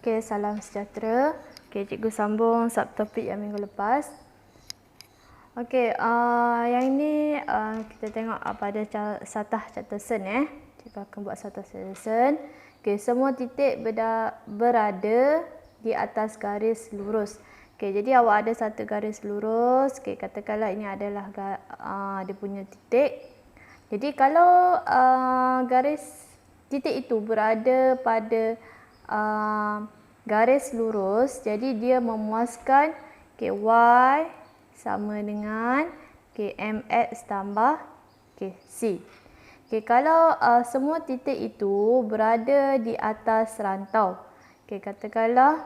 Okey, salam sejahtera. Okey, cikgu sambung subtopik yang minggu lepas. Okey, yang ini kita tengok pada Satah Charterson Cikgu akan buat Satah Charterson. Okey, semua titik berada di atas garis lurus. Okey, jadi awak ada satu garis lurus. Okey, katakanlah ini adalah dia punya titik. Jadi kalau garis titik itu berada pada garis lurus, jadi dia memuaskan y sama dengan mx tambah c. Kalau semua titik itu berada di atas rantau. Katakanlah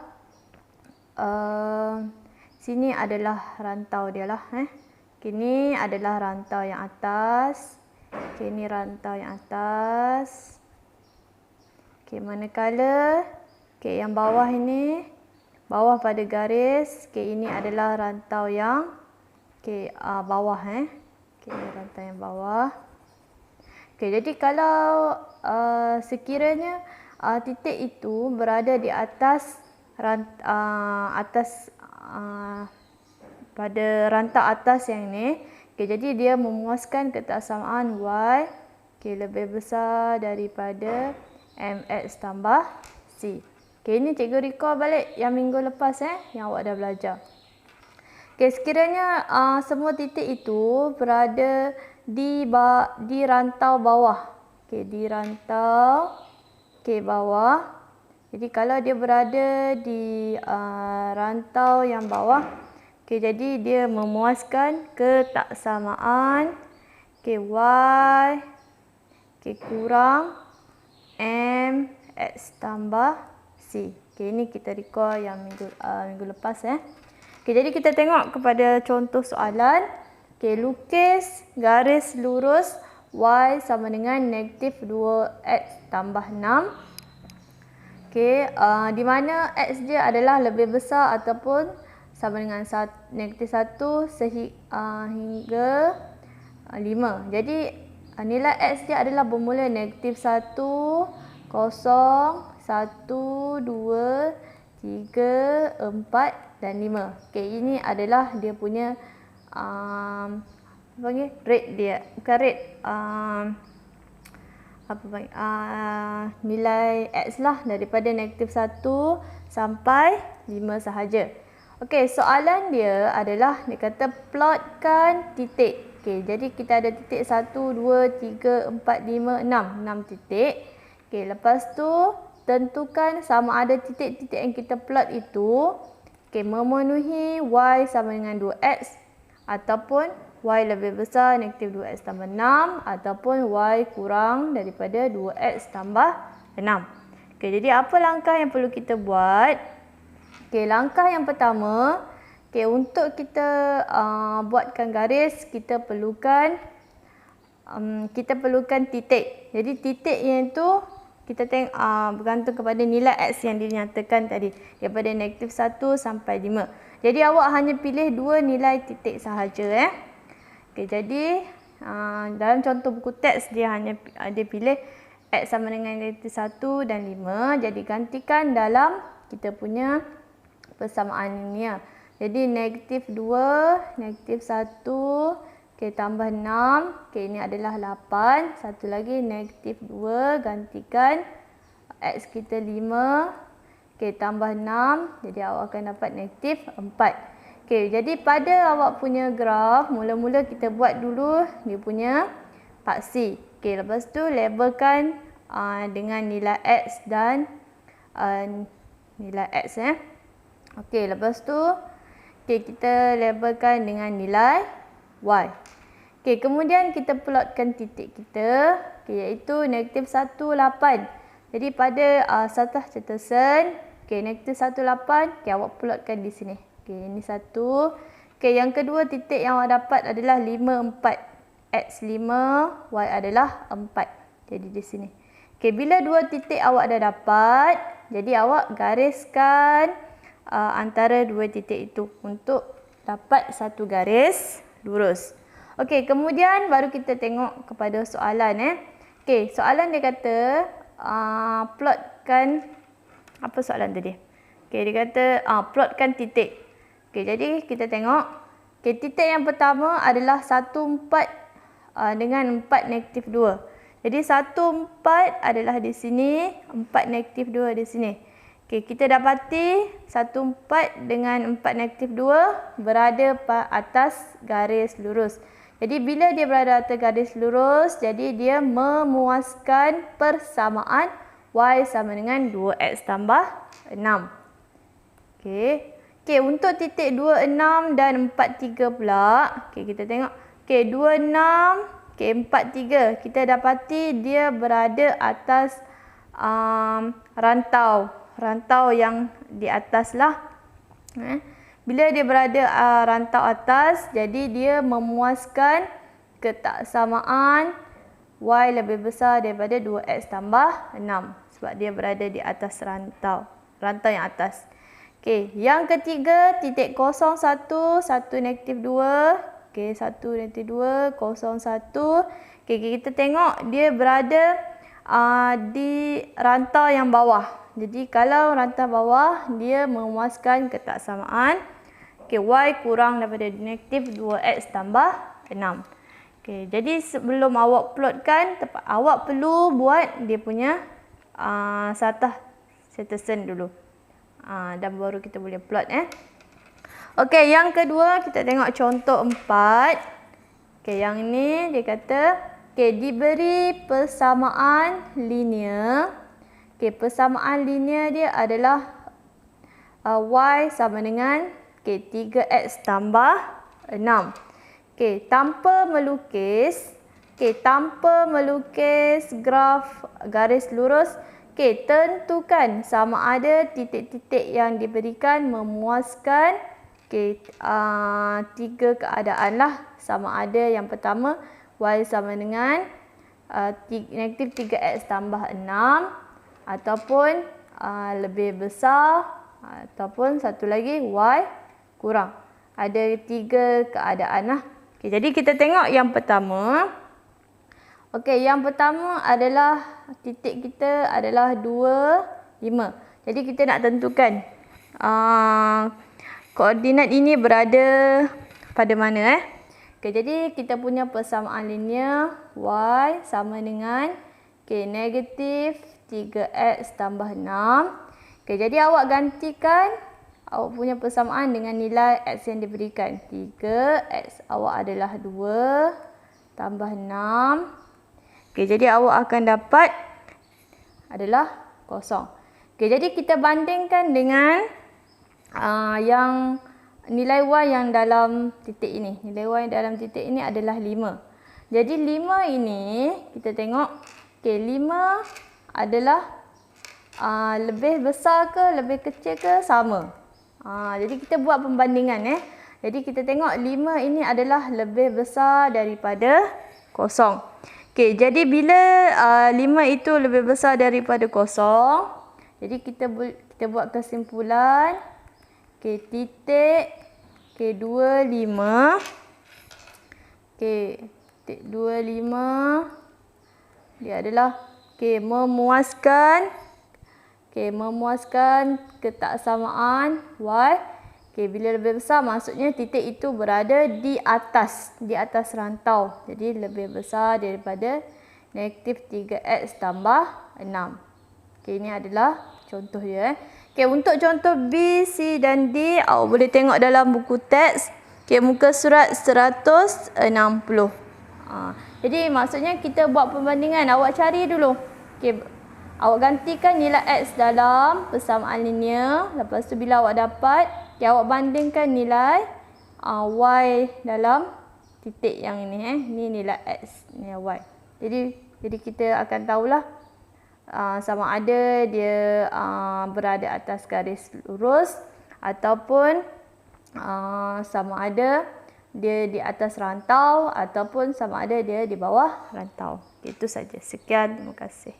sini adalah rantau dia lah. Ini adalah rantau yang atas. Ini rantau yang atas. Manakala yang bawah ini, bawah pada garis, ini adalah rantau yang bawah. Rantau yang bawah. Jadi kalau sekiranya titik itu berada di atas pada rantau atas yang ini, jadi dia memuaskan ketaksamaan y lebih besar daripada mx tambah c. Ini cikgu recall balik yang minggu lepas yang awak dah belajar. Sekiranya semua titik itu berada di rantau bawah. Di rantau bawah. Jadi kalau dia berada di rantau yang bawah, jadi dia memuaskan ketaksamaan y kurang mx tambah c. Ini kita recall yang minggu lepas. Jadi kita tengok kepada contoh soalan. Lukis garis lurus y sama dengan negatif 2x tambah 6. Di mana x dia adalah lebih besar ataupun sama dengan negatif 1 hingga 5. Jadi nilai x dia adalah bermula negatif 1, 0, 1, 2, 3, 4 dan 5. Ini adalah dia punya rate dia. Bukan rate. Nilai x lah daripada negatif 1 sampai 5 sahaja. Soalan dia adalah dia kata plotkan titik. Jadi kita ada titik 1, 2, 3, 4, 5, 6. 6 titik. Lepas tu tentukan sama ada titik-titik yang kita plot itu memenuhi y sama dengan 2x ataupun y lebih besar negatif 2x tambah 6 ataupun y kurang daripada 2x tambah 6. Jadi apa langkah yang perlu kita buat? Langkah yang pertama, untuk kita buatkan garis, kita perlukan titik. Jadi titik yang itu kita tengok bergantung kepada nilai x yang dinyatakan tadi, daripada negatif 1 sampai 5. Jadi awak hanya pilih dua nilai titik sahaja. Jadi dalam contoh buku teks dia pilih x sama dengan negatif 1 dan 5. Jadi gantikan dalam kita punya persamaan ini. Jadi negatif 2, negatif 1, tambah 6, ini adalah 8. Satu lagi negatif 2, gantikan x kita 5, tambah 6, jadi awak akan dapat negatif 4. Jadi pada awak punya graf, mula-mula kita buat dulu dia punya paksi. Lepas tu labelkan dengan nilai x dan nilai x. Lepas tu kita labelkan dengan nilai y. Kemudian kita plotkan titik kita, iaitu negatif 1, 8. Jadi pada Satah Charterson, negatif 1, 8, awak plotkan di sini. Ini satu. Yang kedua titik yang awak dapat adalah 5, 4. X 5, y adalah 4. Jadi di sini. Bila dua titik awak dah dapat, jadi awak gariskan antara dua titik itu untuk dapat satu garis lurus. Kemudian baru kita tengok kepada soalan. Soalan dia kata plotkan Apa soalan tadi? Okey, dia kata plotkan titik. Okey, jadi kita tengok. Okey, titik yang pertama adalah 1, 4 dengan 4 negatif 2. Jadi 1, 4 adalah di sini, 4 negatif 2 di sini. Okey, kita dapati 1, 4 dengan 4 negatif 2 berada atas garis lurus. Jadi bila dia berada atas garis lurus, jadi dia memuaskan persamaan y sama dengan 2x tambah 6. Okey. Okey, untuk titik 26 dan 43 pula, okey kita tengok. Okey, 26, okey 43. Kita dapati dia berada atas rantau yang di atas lah. Bila dia berada rantau atas, jadi dia memuaskan ketaksamaan y lebih besar daripada 2x tambah 6 sebab dia berada di atas rantau yang atas. Okey, yang ketiga titik 01, 1 negatif 2. Okey, 1 negatif 2, 01. Okey, kita tengok dia berada di rantau yang bawah. Jadi kalau rantau bawah, dia memuaskan ketaksamaan y kurang daripada negatif 2x tambah 6. Okey, jadi sebelum awak plotkan, awak perlu buat dia punya satah Setterson dulu. Dan baru kita boleh plot. Okey, yang kedua kita tengok contoh 4. Okey, yang ni dia kata diberi persamaan linear. Okey, persamaan linear dia adalah y sama dengan 3x tambah 6. Okey, tanpa melukis graf garis lurus, tentukan sama ada titik-titik yang diberikan memuaskan 3 keadaan lah. Sama ada yang pertama y sama dengan negatif 3x tambah 6 ataupun lebih besar, ataupun satu lagi y kurang. Ada 3 keadaan lah. Okay, jadi kita tengok yang pertama. Okey, yang pertama adalah titik kita adalah 2, 5. Jadi kita nak tentukan koordinat ini berada pada mana. Okey, jadi kita punya persamaan linear y sama dengan negatif 3x tambah 6. Okey, jadi awak gantikan awak punya persamaan dengan nilai x yang diberikan. 3x awak adalah 2 tambah 6. Okey, jadi awak akan dapat adalah 0. Okey, jadi kita bandingkan dengan yang nilai y yang dalam titik ini. Nilai y yang dalam titik ini adalah 5. Jadi 5 ini kita tengok, 5 adalah lebih besar ke lebih kecil ke sama. Jadi kita buat pembandingan. Jadi kita tengok 5 ini adalah lebih besar daripada 0. Okey, jadi bila 5 itu lebih besar daripada 0, jadi kita buat kesimpulan. Okey, titik 25. Okey, titik 25 dia adalah memuaskan ketaksamaan y. Okey, bila lebih besar maksudnya titik itu berada di atas rantau. Jadi lebih besar daripada negatif 3x tambah 6. Okey, ini adalah contoh dia. Okey, untuk contoh B, C dan D awak boleh tengok dalam buku teks. Okey, muka surat 160. Jadi maksudnya kita buat perbandingan, awak cari dulu. Okey, awak gantikan nilai x dalam persamaan linear. Lepas tu bila awak dapat, awak bandingkan nilai y dalam titik yang ini. Ini nilai x, nilai y. Jadi kita akan tahulah sama ada dia berada atas garis lurus ataupun sama ada dia di atas rantau ataupun sama ada dia di bawah rantau. Itu saja. Sekian, terima kasih.